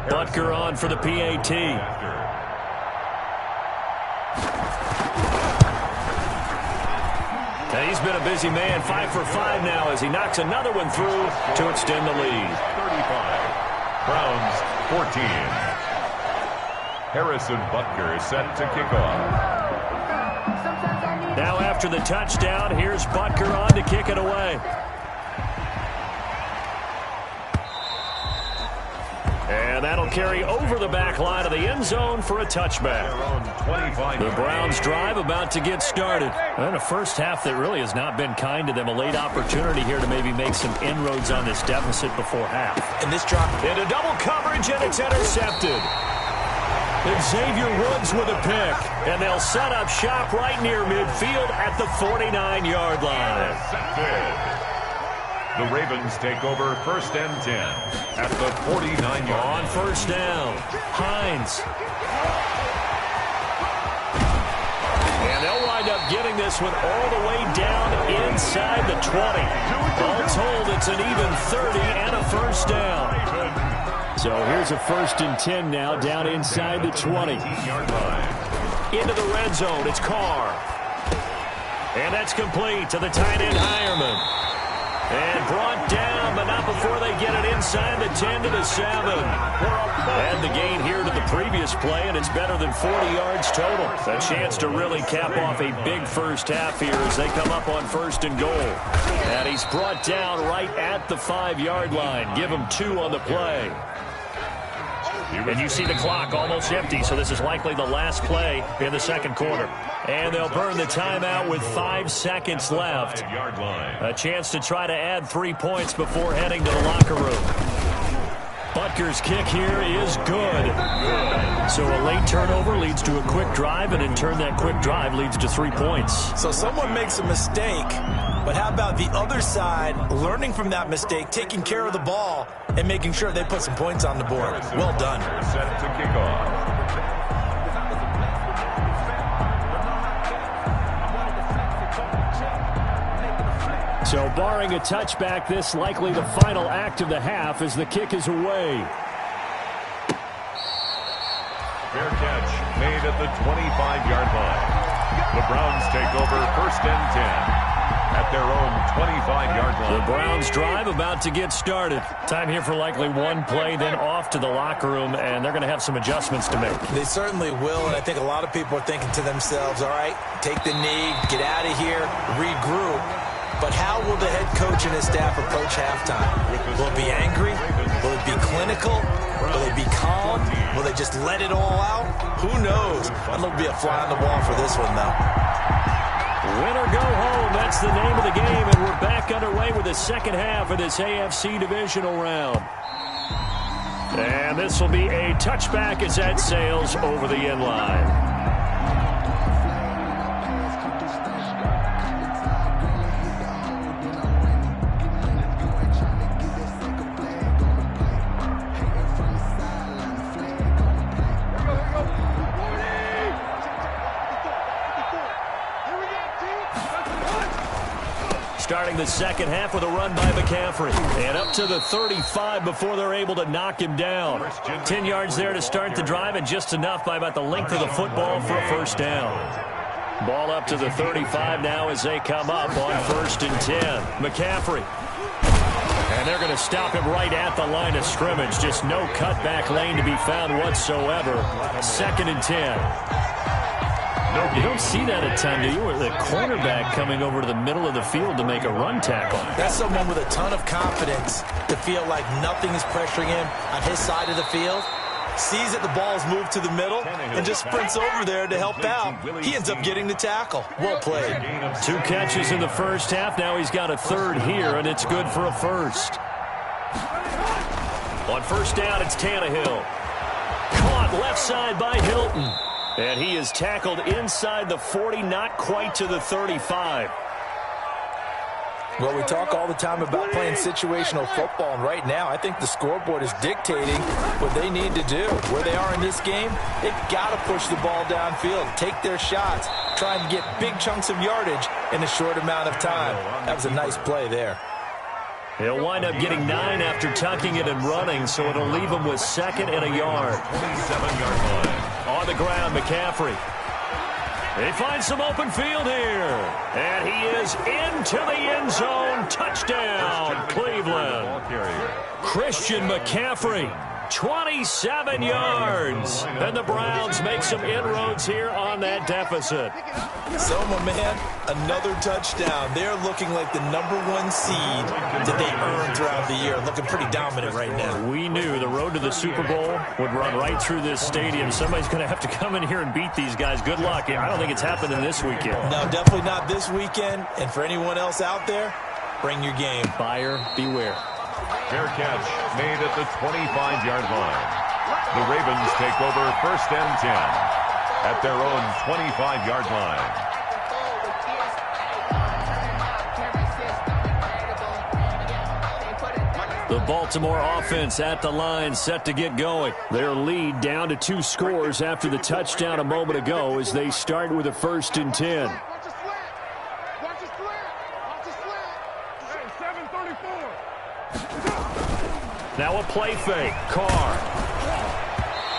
Butker on for the PAT. And he's been a busy man, 5 for 5 now as he knocks another one through to extend the lead. 35. Browns 14. Harrison Butker is set to kick off. Now after the touchdown, here's Butker on to kick it away. And that'll carry over the back line of the end zone for a touchback. The Browns drive about to get started. And a first half that really has not been kind to them. A late opportunity here to maybe make some inroads on this deficit before half. And this drop into double coverage, and it's intercepted. Xavier Woods with a pick. And they'll set up shop right near midfield at the 49-yard line. The Ravens take over 1st and 10 at the 49-yard line. On first down, Hines. And they'll wind up getting this one all the way down inside the 20. All told, it's an even 30 and a first down. So here's a 1st and 10 now down inside the 20. Into the red zone, it's Carr. And that's complete to the tight end Hireman. And brought down, but not before they get it inside the 10 to the 7. And the gain here to the previous play, and it's better than 40 yards total. A chance to really cap off a big first half here as they come up on 1st and goal. And he's brought down right at the 5-yard line. Give him 2 on the play. And you see the clock almost empty, so this is likely the last play in the second quarter. And they'll burn the timeout with 5 seconds left. A chance to try to add 3 points before heading to the locker room. Butker's kick here is good. So a late turnover leads to a quick drive, and in turn that quick drive leads to 3 points. So someone makes a mistake, but how about the other side learning from that mistake, taking care of the ball, and making sure they put some points on the board? Well done. Set to kick off. So barring a touchback, this likely the final act of the half as the kick is away. Fair catch made at the 25-yard line. The Browns take over 1st and 10 at their own 25-yard line. The Browns drive about to get started. Time here for likely one play, then off to the locker room, and they're going to have some adjustments to make. They certainly will, and I think a lot of people are thinking to themselves, all right, take the knee, get out of here, regroup. But how will the head coach and his staff approach halftime? Will it be angry? Will it be clinical? Will it be calm? Will they just let it all out? Who knows? I'd love to be a fly on the wall for this one, though. Win or go home, that's the name of the game, and we're back underway with the second half of this AFC divisional round. And this will be a touchback as that sails over the end line. Starting the second half with a run by McCaffrey. And up to the 35 before they're able to knock him down. 10 yards there to start the drive, and just enough by about the length of the football for a first down. Ball up to the 35 now as they come up on 1st and 10. McCaffrey. And they're going to stop him right at the line of scrimmage. Just no cutback lane to be found whatsoever. 2nd and 10. You don't see that a ton, do you? With the cornerback coming over to the middle of the field to make a run tackle. That's someone with a ton of confidence to feel like nothing is pressuring him on his side of the field. Sees that the ball's moved to the middle and just sprints over there to help out. He ends up getting the tackle. Well played. 2 catches in the first half. Now he's got a 3rd here, and it's good for a first. On first down, it's Tannehill. Caught left side by Hilton. And he is tackled inside the 40, not quite to the 35. Well, we talk all the time about playing situational football, and right now I think the scoreboard is dictating what they need to do. Where they are in this game, they've got to push the ball downfield, take their shots, trying to get big chunks of yardage in a short amount of time. That was a nice play there. He'll wind up getting 9 after tucking it and running, so it'll leave him with 2nd and a yard. 27-yard line. On the ground, McCaffrey. He finds some open field here. And he is into the end zone. Touchdown, Cleveland. Christian McCaffrey, 27 yards. And the Browns make some inroads here on that deficit. So, my man, another touchdown. They're looking like the #1 seed that they earned throughout the year. Looking pretty dominant right now. We knew the road to the Super Bowl would run right through this stadium. Somebody's going to have to come in here and beat these guys. Good luck. I don't think it's happening this weekend. No, definitely not this weekend. And for anyone else out there, bring your game. Buyer beware. Fair catch made at the 25-yard line. The Ravens take over 1st and 10 at their own 25-yard line. The Baltimore offense at the line, set to get going. Their lead down to 2 scores after the touchdown a moment ago as they start with a 1st and 10. Now a play fake. Carr.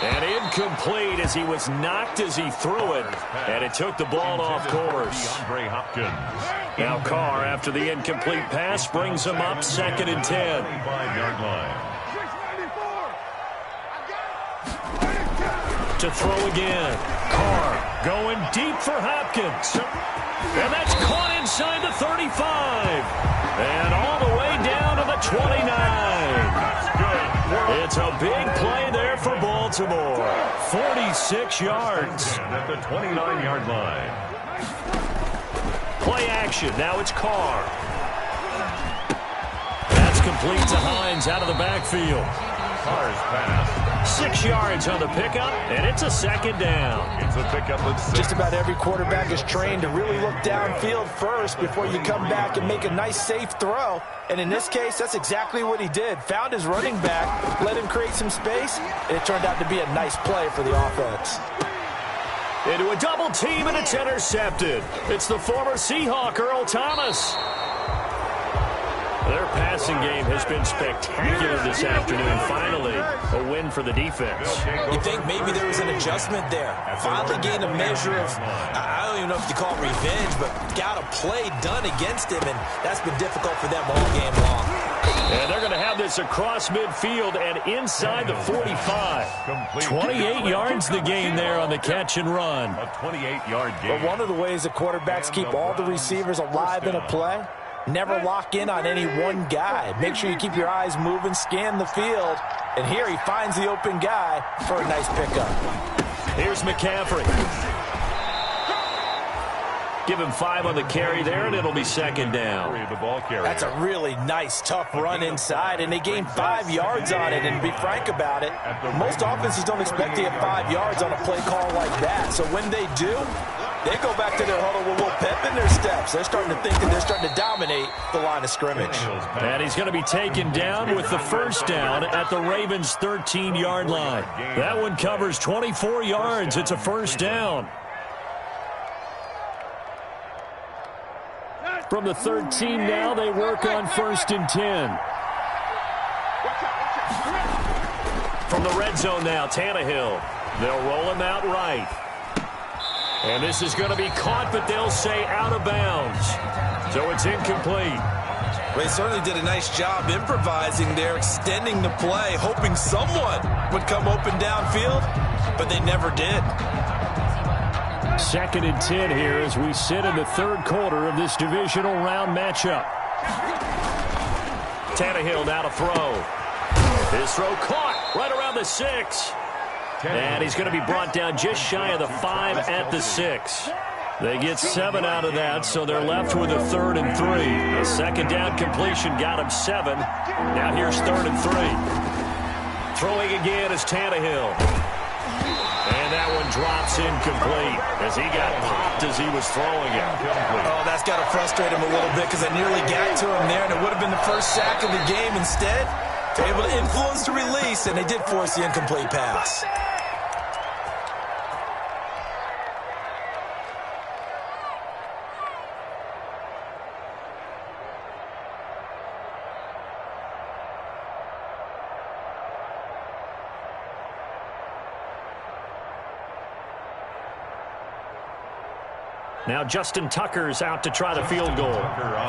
And incomplete as he was knocked as he threw it. And it took the ball off course. Now Carr, after the incomplete pass, brings him up 2nd and 10. 25-yard line. To throw again. Carr going deep for Hopkins. And that's caught inside the 35. And all the way down to the 29. It's a big play there for Baltimore. 46 yards. At the 29-yard line. Play action. Now it's Carr. That's complete to Hines out of the backfield. Carr's pass. 6 yards on the pickup, and it's a 2nd down. It's a pickup at 6. Just about every quarterback is trained to really look downfield first before you come back and make a nice, safe throw. And in this case, that's exactly what he did. Found his running back, let him create some space, and it turned out to be a nice play for the offense. Into a double team, and it's intercepted. It's the former Seahawk, Earl Thomas. Their passing game has been spectacular this afternoon. Finally, a win for the defense. You think maybe there was an adjustment there. Finally gained a measure of, I don't even know if you call it revenge, but got a play done against him, and that's been difficult for them all game long. And they're going to have this across midfield and inside the 45. 28 yards the gain there on the catch and run. A 28-yard gain. But one of the ways the quarterbacks keep all the receivers alive in a play, never lock in on any one guy. Make sure you keep your eyes moving, scan the field. And here he finds the open guy for a nice pickup. Here's McCaffrey. Give him 5 on the carry there, and it'll be 2nd down. That's a really nice, tough run inside, and they gain 5 yards on it. And to be frank about it, most offenses don't expect to get 5 yards on a play call like that. So when they do, they go back to their huddle with a little pep in their steps. They're starting to think that they're starting to dominate the line of scrimmage. And he's going to be taken down with the 1st down at the Ravens' 13-yard line. That one covers 24 yards. It's a 1st down. From the 13 now, they work on 1st and 10. From the red zone now, Tannehill. They'll roll him out right. And this is going to be caught, but they'll say out of bounds. So it's incomplete. They certainly did a nice job improvising there, extending the play, hoping someone would come open downfield, but they never did. 2nd and 10 here as we sit in the 3rd quarter of this divisional round matchup. Tannehill now to throw. His throw caught right around the 6. And he's going to be brought down just shy of the 5 at the 6. They get 7 out of that, so they're left with a 3rd and 3. A 2nd down completion got him 7. Now here's 3rd and 3. Throwing again is Tannehill. And that one drops incomplete as he got popped as he was throwing it. Oh, that's got to frustrate him a little bit because I nearly got to him there, and it would have been the first sack of the game. Instead, they're able to influence the release, and they did force the incomplete pass. Now Justin Tucker's out to try the field goal.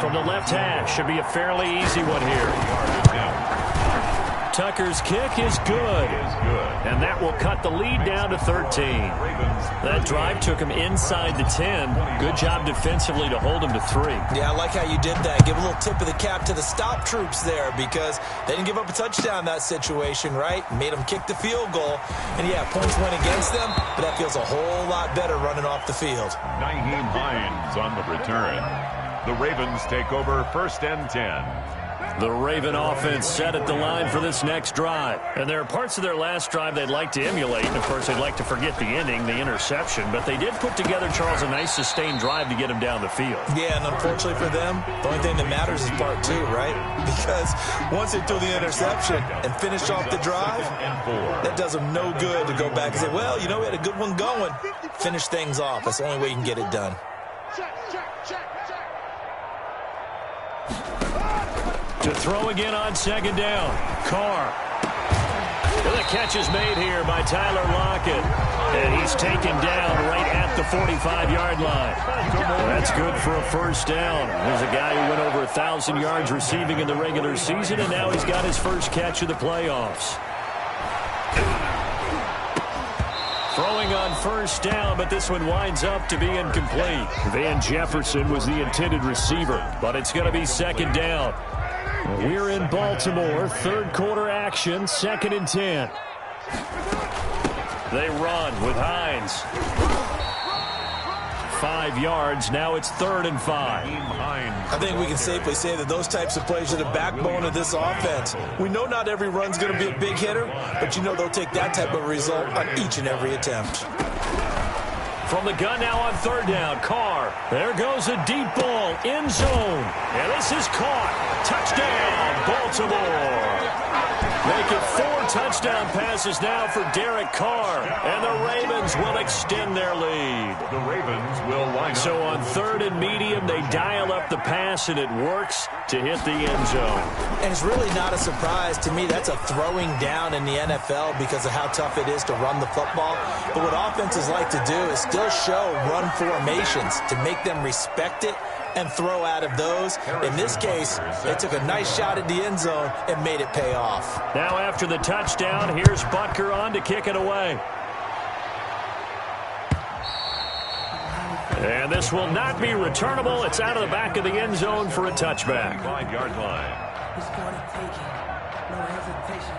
From the left hash, should be a fairly easy one here. Tucker's kick is good. And that will cut the lead down to 13. That drive took him inside the 10. Good job defensively to hold him to 3. Yeah, I like how you did that. Give a little tip of the cap to the stop troops there because they didn't give up a touchdown in that situation, right? Made them kick the field goal. And, yeah, points went against them, but that feels a whole lot better running off the field. Nyheim Hines on the return. The Ravens take over 1st and 10. The Raven offense set at the line for this next drive. And there are parts of their last drive they'd like to emulate. And, of course, they'd like to forget the ending, the interception. But they did put together, Charles, a nice sustained drive to get him down the field. Yeah, and unfortunately for them, the only thing that matters is part 2, right? Because once they threw the interception and finished off the drive, that does them no good to go back and say, well, you know, we had a good one going. Finish things off. That's the only way you can get it done. To throw again on 2nd down. Carr. Well, the catch is made here by Tyler Lockett. And he's taken down right at the 45-yard line. That's good for a 1st down. There's a guy who went over 1,000 yards receiving in the regular season, and now he's got his first catch of the playoffs. Throwing on 1st down, but this one winds up to be incomplete. Van Jefferson was the intended receiver, but it's going to be 2nd down. We're in Baltimore, 3rd quarter action, 2nd and 10. They run with Hines. 5 yards, now it's 3rd and 5. I think we can safely say that those types of plays are the backbone of this offense. We know not every run's going to be a big hitter, but you know they'll take that type of result on each and every attempt. From the gun now on 3rd down, Carr. There goes a deep ball, end zone. And this is caught. Touchdown, Baltimore. Make it 4 touchdown passes now for Derek Carr. And the Ravens will extend their lead. The Ravens will line up. So on 3rd and medium, they dial up the pass, and it works to hit the end zone. And it's really not a surprise to me. That's a throwing down in the NFL because of how tough it is to run the football. But what offenses like to do is still show run formations to make them respect it and throw out of those. In this case, they took a nice shot at the end zone and made it pay off. Now after the touchdown, here's Butker on to kick it away. And this will not be returnable. It's out of the back of the end zone for a touchback. 5-yard line. It's for the taking. No hesitation.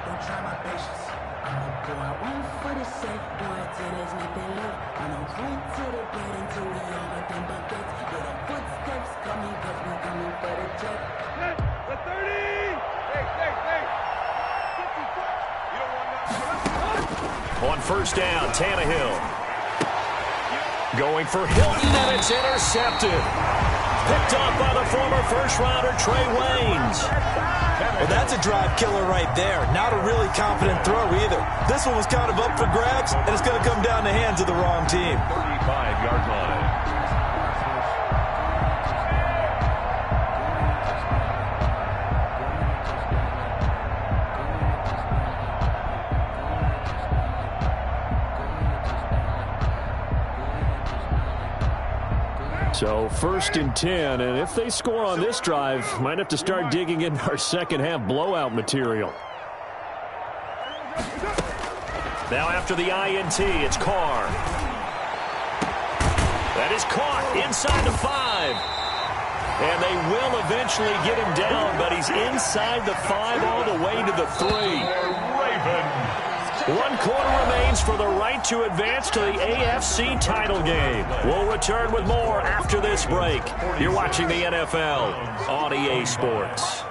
Don't try my patience. I'm gonna go out one for the safe. One till there's nothing left. I'm gonna run to the bed until we all got them buckets. With the footsteps coming, cause we coming for the jet. The 30! Hey! You don't want that. On 1st down, Tannehill. Going for Hilton, and it's intercepted. Picked off by the former 1st-rounder Trey Waynes. Well, that's a drive killer right there. Not a really confident throw either. This one was kind of up for grabs, and it's going to come down the hands of the wrong team. 35-yard line. So 1st and 10, and if they score on this drive, might have to start digging into our second-half blowout material. Now after the INT, it's Carr. That is caught inside the 5. And they will eventually get him down, but he's inside the 5 all the way to the 3. Ravens. 1 quarter remains for the right to advance to the AFC title game. We'll return with more after this break. You're watching the NFL on EA Sports.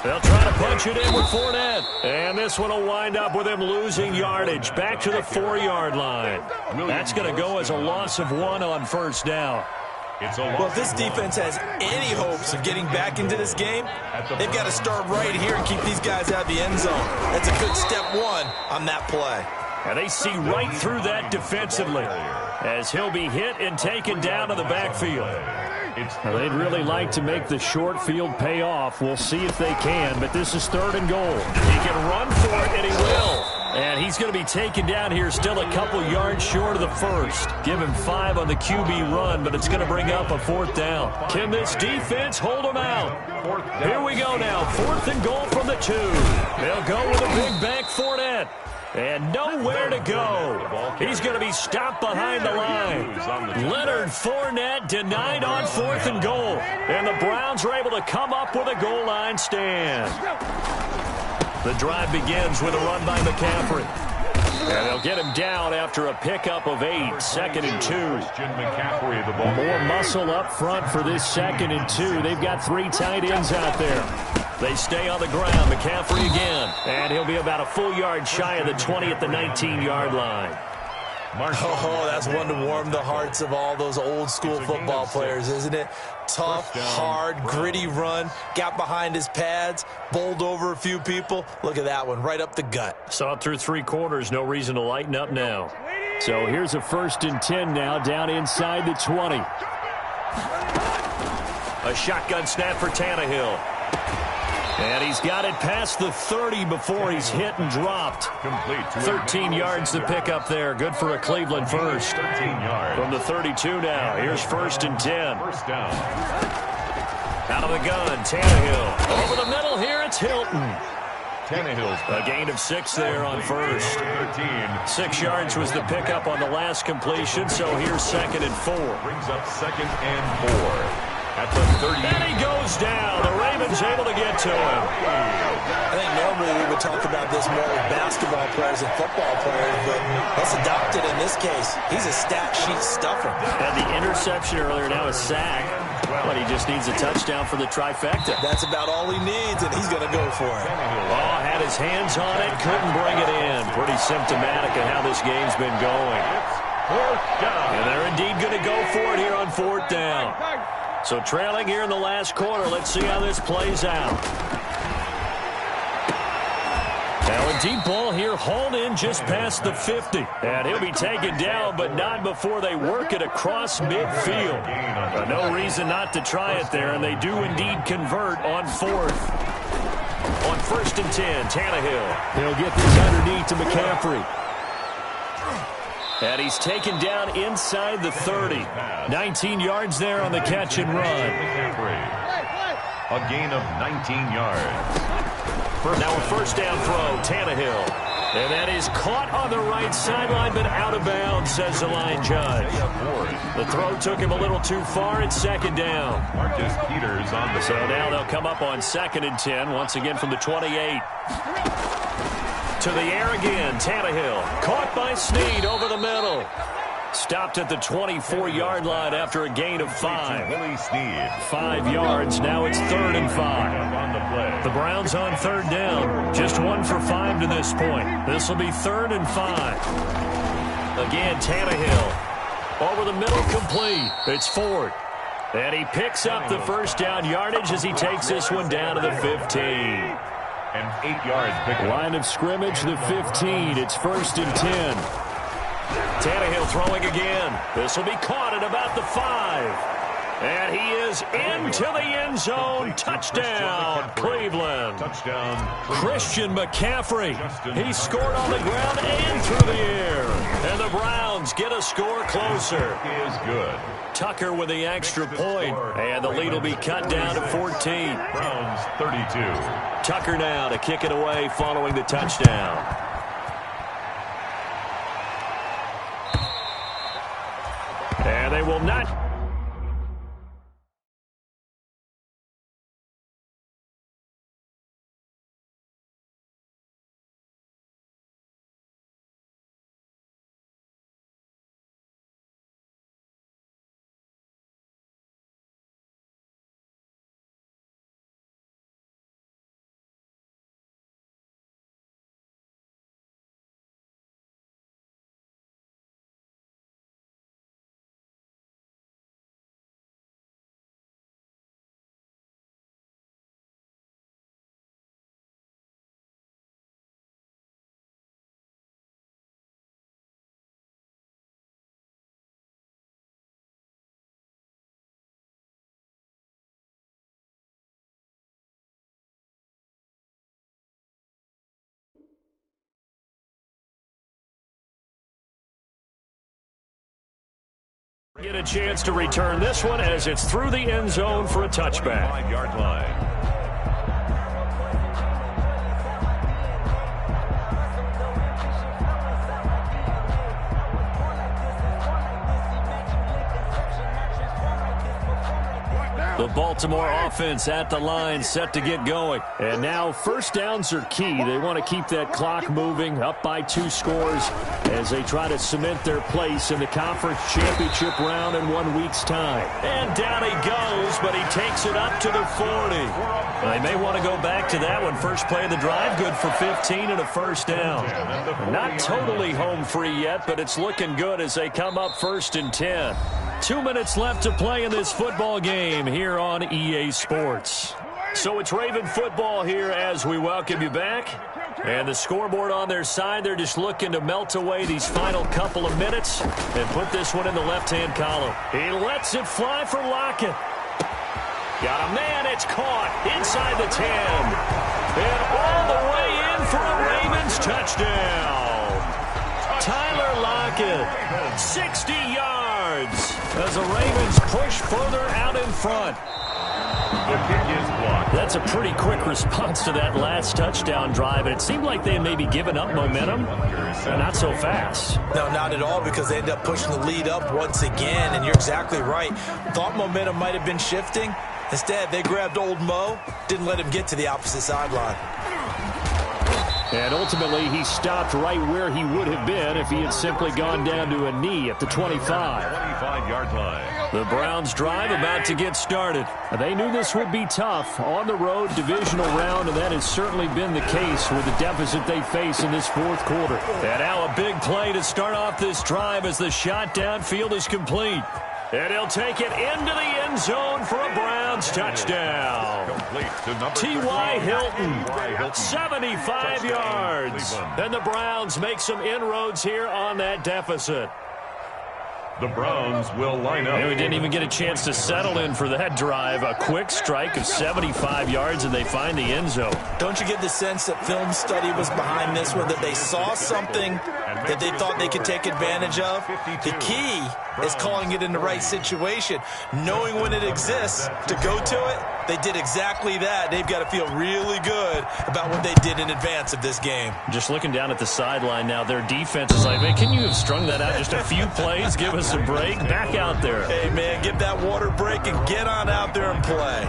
They'll try to punch it in with Fournette. And this one will wind up with him losing yardage back to the 4-yard line. That's going to go as a loss of 1 on 1st down. Well, if this defense has any hopes of getting back into this game, they've got to start right here and keep these guys out of the end zone. That's a good step 1 on that play. And they see right through that defensively as he'll be hit and taken down to the backfield. They'd really like to make the short field pay off. We'll see if they can, but this is 3rd and goal. He can run for it, and he will. And he's going to be taken down here still a couple yards short of the first. Give him 5 on the QB run, but it's going to bring up a 4th down. Can this defense hold him out? Here we go now. 4th and goal from the 2. They'll go with a big back Fournette. And nowhere to go. He's going to be stopped behind the line. Leonard Fournette denied on 4th and goal. And the Browns are able to come up with a goal line stand. The drive begins with a run by McCaffrey. And they'll get him down after a pickup of 8, 2nd and 2. More muscle up front for this 2nd and 2. They've got 3 tight ends out there. They stay on the ground. McCaffrey again. And he'll be about a full yard shy of the 20 at the 19-yard line. Oh, that's one to warm the hearts of all those old-school football players, isn't it? Tough, hard, gritty run. Got behind his pads, bowled over a few people. Look at that one, right up the gut. Saw it through 3 quarters. No reason to lighten up now. So here's a 1st and 10 now, down inside the 20. A shotgun snap for Tannehill. And he's got it past the 30 before he's hit and dropped. 13 yards to pick up there. Good for a Cleveland first. From the 32 now. Here's 1st and 10. Out of the gun, Tannehill. Over the middle here, it's Hilton. A gain of 6 there on first. 6 yards was the pickup on the last completion, so here's 2nd and 4. Brings up 2nd and 4. At the 30. And he goes down. The Ravens able to get to him. I think normally we would talk about this more with basketball players and football players, but let's adopt it in this case. He's a stat sheet stuffer. Had the interception earlier, now a sack. But he just needs a touchdown for the trifecta. That's about all he needs, and he's going to go for it. Oh, had his hands on it, couldn't bring it in. Pretty symptomatic of how this game's been going. And they're indeed going to go for it here on 4th down. So trailing here in the last quarter. Let's see how this plays out. Now a deep ball here, hauled in just past the 50. And he'll be taken down, but not before they work it across midfield. No reason not to try it there, and they do indeed convert on 4th. On 1st and 10, Tannehill. He'll get this underneath to McCaffrey. And he's taken down inside the 30. 19 yards there on the catch and run. A gain of 19 yards. Now a 1st down throw, Tannehill. And that is caught on the right sideline, but out of bounds, says the line judge. The throw took him a little too far. It's 2nd down. Marcus Peters on the So now they'll come up on 2nd and 10, once again from the 28. To the air again, Tannehill. Caught by Snead over the middle. Stopped at the 24-yard line after a gain of 5. 5 yards, now it's 3rd and 5. The Browns on 3rd down. Just 1 for 5 to this point. This will be 3rd and 5. Again, Tannehill. Over the middle, complete. It's Ford. And he picks up the 1st down yardage as he takes this one down to the 15. And 8 yards pickup. Line of scrimmage, the 15. It's 1st and 10. Tannehill throwing again. This will be caught at about the 5. And he is into the end zone. Touchdown, Cleveland. Touchdown. Christian McCaffrey. He scored on the ground and through the air. And the Browns get a score closer. Is good. Tucker with the extra point. And the lead will be cut down to 14. Browns 32. Tucker now to kick it away following the touchdown. And they will not Get a chance to return this one as it's through the end zone for a touchback. 5-yard line. The Baltimore offense at the line, set to get going. And now first downs are key. They want to keep that clock moving, up by 2 scores as they try to cement their place in the conference championship round in 1 week's time. And down he goes, but he takes it up to the 40. They may want to go back to that one. First play of the drive, good for 15 and a first down. Not totally home free yet, but it's looking good as they come up 1st and 10. 2 minutes left to play in this football game here on EA Sports. So it's Raven football here as we welcome you back. And the scoreboard on their side, they're just looking to melt away these final couple of minutes and put this one in the left-hand column. He lets it fly for Lockett. Got a man, it's caught inside the 10. And all the way in for a Ravens touchdown. Tyler Lockett, 60 yards as the Ravens push further out in front. The kick is blocked. That's a pretty quick response to that last touchdown drive, and it seemed like they may be giving up momentum, but not so fast. No, not at all, because they end up pushing the lead up once again, and you're exactly right. Thought momentum might have been shifting. Instead, they grabbed old Mo, didn't let him get to the opposite sideline. And ultimately, he stopped right where he would have been if he had simply gone down to a knee at the 25. 25-yard line. The Browns drive about to get started. They knew this would be tough on the road divisional round, and that has certainly been the case with the deficit they face in this 4th quarter. And now a big play to start off this drive as the shot downfield is complete. And he'll take it into the end zone for a Browns touchdown. T.Y. Hilton, 75 yards. And the Browns make some inroads here on that deficit. The Browns will line up. And we didn't even get a chance to settle in for that drive. A quick strike of 75 yards, and they find the end zone. Don't you get the sense that film study was behind this one, that they saw something that they thought they could take advantage of? The key is calling it in the right situation, knowing when it exists to go to it. They did exactly that. They've got to feel really good about what they did in advance of this game. Just looking down at the sideline now, their defense is like, man, can you have strung that out just a few plays? Give us a break. Back out there. Hey, man, give that water break and get on out there and play.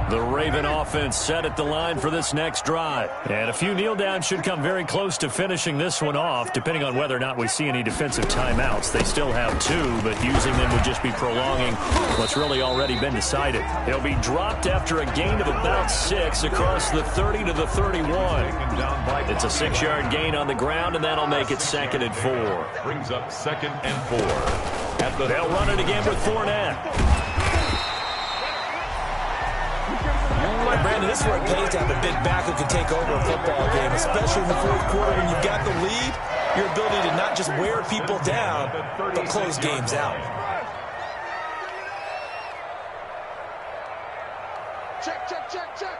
The Raven offense set at the line for this next drive. And a few kneel downs should come very close to finishing this one off, depending on whether or not we see any defensive timeouts. They still have 2, but using them would just be prolonging what's really already been decided. He'll be dropped after a gain of about 6 across the 30 to the 31. It's a 6-yard gain on the ground, and that'll make it 2nd and 4. Brings up 2nd and 4. They'll run it again with Fournette. Brandon, this is where it pays to have a big back who can take over a football game, especially in the 4th quarter when you've got the lead. Your ability to not just wear people down, but close games out. Check, check, check, check.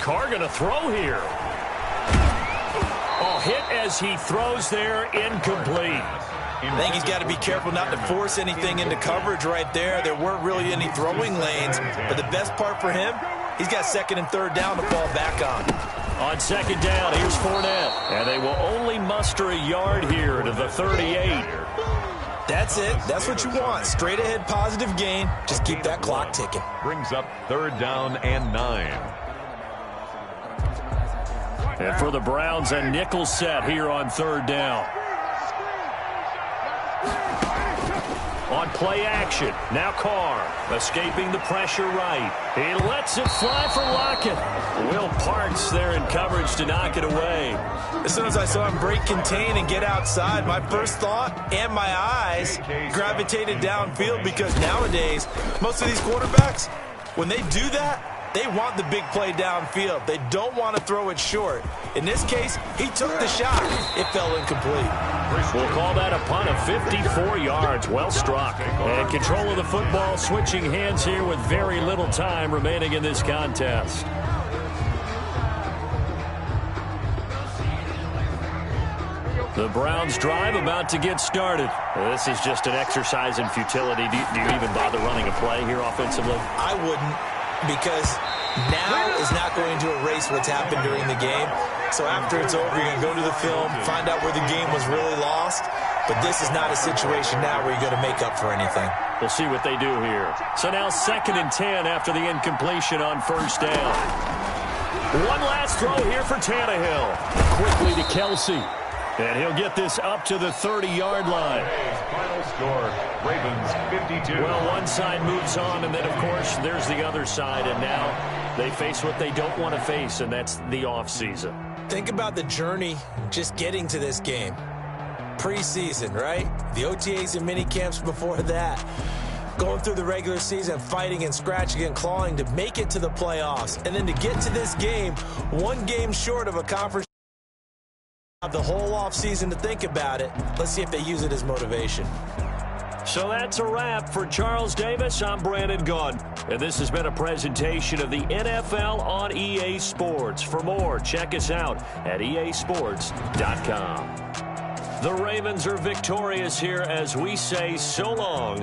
Carr going to throw here. Oh, hit as he throws there, incomplete. I think he's got to be careful not to force anything into coverage right there. There weren't really any throwing lanes, but the best part for him, he's got 2nd and 3rd down to fall back on. On 2nd down, here's Fournette. And they will only muster a yard here to the 38. That's it. That's what you want. Straight ahead positive gain. Just keep that clock ticking. Brings up 3rd down and 9. And for the Browns, a nickel set here on 3rd down. On play action, now Carr, escaping the pressure right. He lets it fly for Lockett. Will Parks there in coverage to knock it away. As soon as I saw him break contain and get outside, my first thought and my eyes gravitated downfield, because nowadays, most of these quarterbacks, when they do that, they want the big play downfield. They don't want to throw it short. In this case, he took the shot. It fell incomplete. We'll call that a punt of 54 yards. Well struck. And control of the football switching hands here with very little time remaining in this contest. The Browns drive about to get started. This is just an exercise in futility. Do you even bother running a play here offensively? I wouldn't, because now is not going to erase what's happened during the game. So after it's over, you're going to go to the film, find out where the game was really lost. But this is not a situation now where you're going to make up for anything. We'll see what they do here. So now 2nd and 10 after the incompletion on 1st down. One last throw here for Tannehill. Quickly to Kelsey. And he'll get this up to the 30-yard line. Final score, Ravens 52. Well, one side moves on, and then, of course, there's the other side. And now they face what they don't want to face, and that's the offseason. Think about the journey just getting to this game. Preseason, right? The OTAs and mini camps before that. Going through the regular season, fighting and scratching and clawing to make it to the playoffs. And then to get to this game, one game short of a conference. The whole offseason to think about it. Let's see if they use it as motivation. So that's a wrap for Charles Davis. I'm Brandon Gaudin, and this has been a presentation of the NFL on EA Sports. For more, check us out at easports.com. The Ravens are victorious here as we say so long